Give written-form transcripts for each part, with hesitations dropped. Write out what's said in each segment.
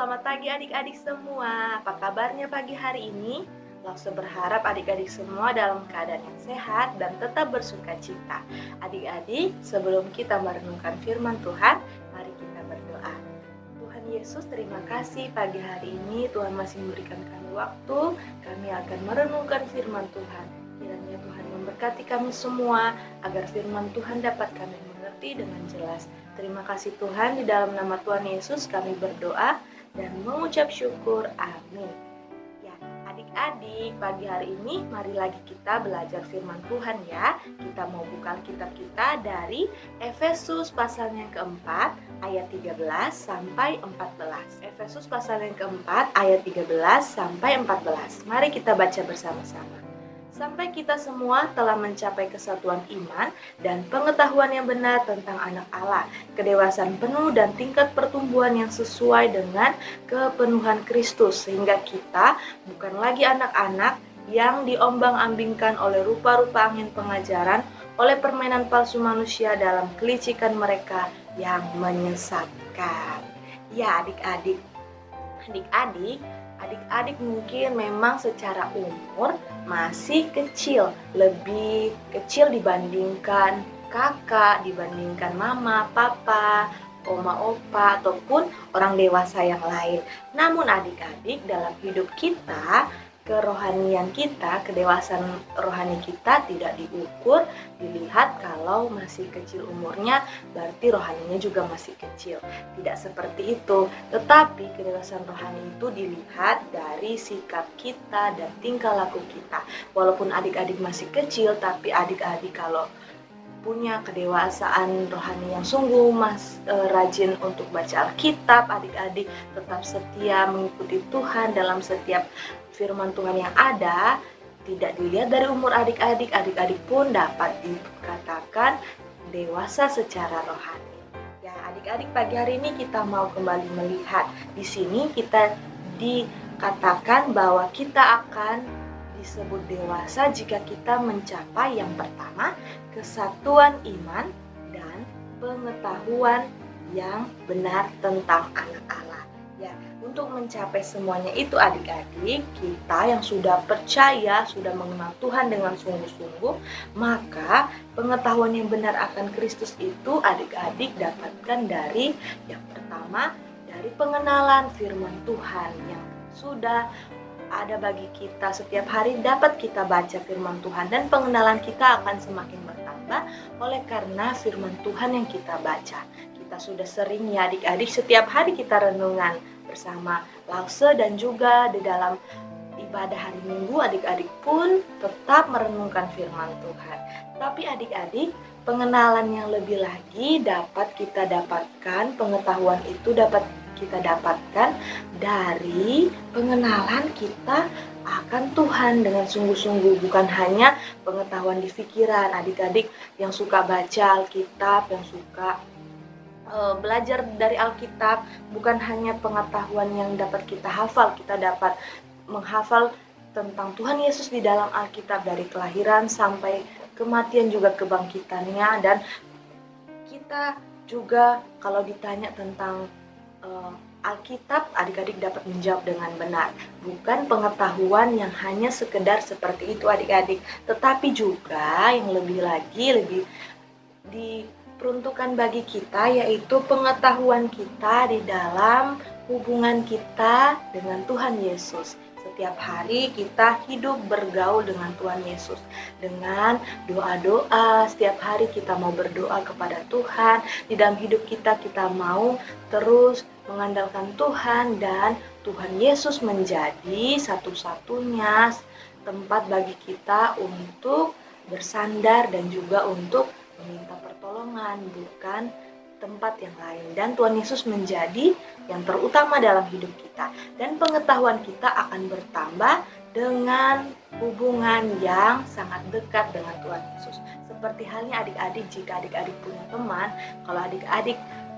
Selamat pagi adik-adik semua. Apa kabarnya pagi hari ini? Laksa berharap adik-adik semua dalam keadaan yang sehat dan tetap bersuka cita. Adik-adik, sebelum kita merenungkan firman Tuhan, mari kita berdoa. Tuhan Yesus, terima kasih pagi hari ini Tuhan masih memberikan kami waktu. Kami akan merenungkan firman Tuhan. Kiranya Tuhan memberkati kami semua agar firman Tuhan dapat kami mengerti dengan jelas. Terima kasih Tuhan, di dalam nama Tuhan Yesus kami berdoa dan mengucap syukur. Amin. Ya, adik-adik, pagi hari ini mari lagi kita belajar firman Tuhan ya. Kita mau buka kitab kita dari Efesus pasal yang keempat ayat 13 sampai 14. Efesus pasal yang keempat ayat 13 sampai 14. Mari kita baca bersama-sama. Sampai kita semua telah mencapai kesatuan iman dan pengetahuan yang benar tentang anak Allah, kedewasaan penuh dan tingkat pertumbuhan yang sesuai dengan kepenuhan Kristus, sehingga kita bukan lagi anak-anak yang diombang-ambingkan oleh rupa-rupa angin pengajaran, oleh permainan palsu manusia dalam kelicikan mereka yang menyesatkan. Ya adik-adik, adik-adik mungkin memang secara umur masih kecil, lebih kecil dibandingkan kakak, dibandingkan mama, papa, oma, opa, ataupun orang dewasa yang lain. Namun adik-adik, dalam hidup kita, kerohanian kita, kedewasaan rohani kita tidak diukur, dilihat kalau masih kecil umurnya, berarti rohaninya juga masih kecil. Tidak seperti itu, tetapi kedewasaan rohani itu dilihat dari sikap kita dan tingkah laku kita. Walaupun adik-adik masih kecil, tapi adik-adik kalau punya kedewasaan rohani yang sungguh rajin untuk baca Alkitab, adik-adik tetap setia mengikuti Tuhan dalam setiap firman Tuhan yang ada, tidak dilihat dari umur adik-adik, adik-adik pun dapat dikatakan dewasa secara rohani. Ya, adik-adik, pagi hari ini kita mau kembali melihat. Di sini kita dikatakan bahwa kita akan disebut dewasa jika kita mencapai yang pertama, kesatuan iman dan pengetahuan yang benar tentang anak Allah. Ya, untuk mencapai semuanya itu adik-adik, kita yang sudah percaya, sudah mengenal Tuhan dengan sungguh-sungguh, maka pengetahuan yang benar akan Kristus itu adik-adik dapatkan dari yang pertama, dari pengenalan firman Tuhan yang sudah ada bagi kita setiap hari, dapat kita baca firman Tuhan dan pengenalan kita akan semakin bertambah oleh karena firman Tuhan yang kita baca. Kita sudah sering ya adik-adik, setiap hari kita renungan bersama Lause dan juga di dalam ibadah hari Minggu adik-adik pun tetap merenungkan firman Tuhan. Tapi adik-adik, pengenalan yang lebih lagi dapat kita dapatkan, pengetahuan itu dapat kita dapatkan dari pengenalan kita akan Tuhan dengan sungguh-sungguh, bukan hanya pengetahuan di pikiran. Adik-adik yang suka baca Alkitab, yang suka belajar dari Alkitab, bukan hanya pengetahuan yang dapat kita hafal, kita dapat menghafal tentang Tuhan Yesus di dalam Alkitab dari kelahiran sampai kematian juga kebangkitannya. Dan kita juga kalau ditanya tentang Alkitab, adik-adik dapat menjawab dengan benar. Bukan pengetahuan yang hanya sekedar seperti itu adik-adik, tetapi juga yang lebih lagi, lebih diperuntukkan bagi kita, yaitu pengetahuan kita di dalam hubungan kita dengan Tuhan Yesus. Setiap hari kita hidup bergaul dengan Tuhan Yesus, dengan doa-doa. Setiap hari kita mau berdoa kepada Tuhan. Di dalam hidup kita, kita mau terus mengandalkan Tuhan, dan Tuhan Yesus menjadi satu-satunya tempat bagi kita untuk bersandar dan juga untuk meminta pertolongan, bukan tempat yang lain. Dan Tuhan Yesus menjadi yang terutama dalam hidup kita, dan pengetahuan kita akan bertambah dengan hubungan yang sangat dekat dengan Tuhan Yesus. Seperti halnya adik-adik, jika adik-adik punya teman, kalau adik-adik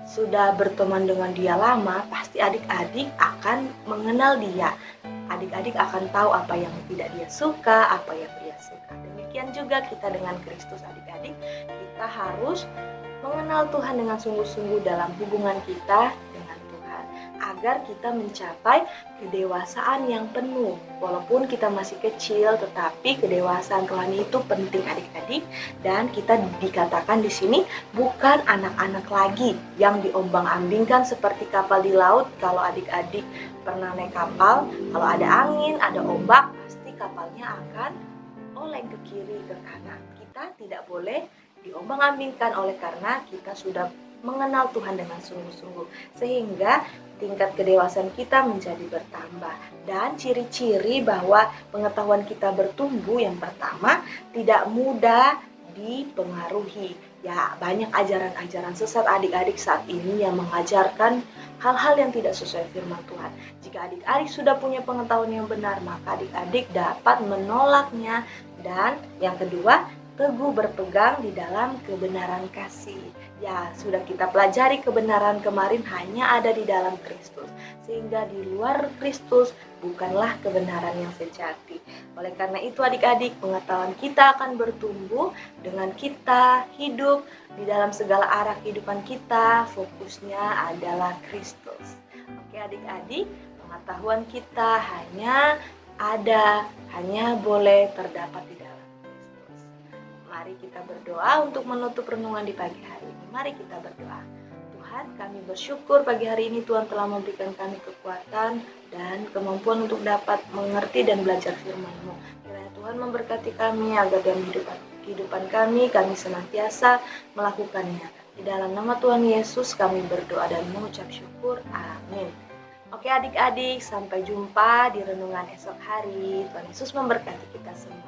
sudah berteman dengan dia lama, pasti adik-adik akan mengenal dia. Adik-adik akan tahu apa yang tidak dia suka, apa yang dia suka. Demikian juga kita dengan Kristus adik-adik, kita harus mengenal Tuhan dengan sungguh-sungguh dalam hubungan kita dengan Tuhan, agar kita mencapai kedewasaan yang penuh. Walaupun kita masih kecil, tetapi kedewasaan rohani itu penting adik-adik, dan kita dikatakan di sini bukan anak-anak lagi yang diombang-ambingkan seperti kapal di laut. Kalau adik-adik pernah naik kapal, kalau ada angin, ada ombak, pasti kapalnya akan oleng ke kiri, ke kanan. Kita tidak boleh diombang-ambingkan oleh karena kita sudah mengenal Tuhan dengan sungguh-sungguh, sehingga tingkat kedewasaan kita menjadi bertambah. Dan ciri-ciri bahwa pengetahuan kita bertumbuh, yang pertama, tidak mudah dipengaruhi. Ya, banyak ajaran-ajaran sesat adik-adik saat ini yang mengajarkan hal-hal yang tidak sesuai firman Tuhan. Jika adik-adik sudah punya pengetahuan yang benar, maka adik-adik dapat menolaknya. Dan yang kedua, teguh berpegang di dalam kebenaran kasih. Ya, sudah kita pelajari kebenaran kemarin hanya ada di dalam Kristus. Sehingga di luar Kristus bukanlah kebenaran yang sejati. Oleh karena itu adik-adik, pengetahuan kita akan bertumbuh dengan kita hidup di dalam segala arah kehidupan kita. Fokusnya adalah Kristus. Oke adik-adik, pengetahuan kita hanya boleh terdapat di dalam. Mari kita berdoa untuk menutup renungan di pagi hari ini. Mari kita berdoa. Tuhan, kami bersyukur pagi hari ini Tuhan telah memberikan kami kekuatan dan kemampuan untuk dapat mengerti dan belajar firman-Mu. Kiranya Tuhan memberkati kami agar dalam kehidupan kami senantiasa melakukannya. Di dalam nama Tuhan Yesus kami berdoa dan mengucap syukur. Amin. Oke adik-adik, sampai jumpa di renungan esok hari. Tuhan Yesus memberkati kita semua.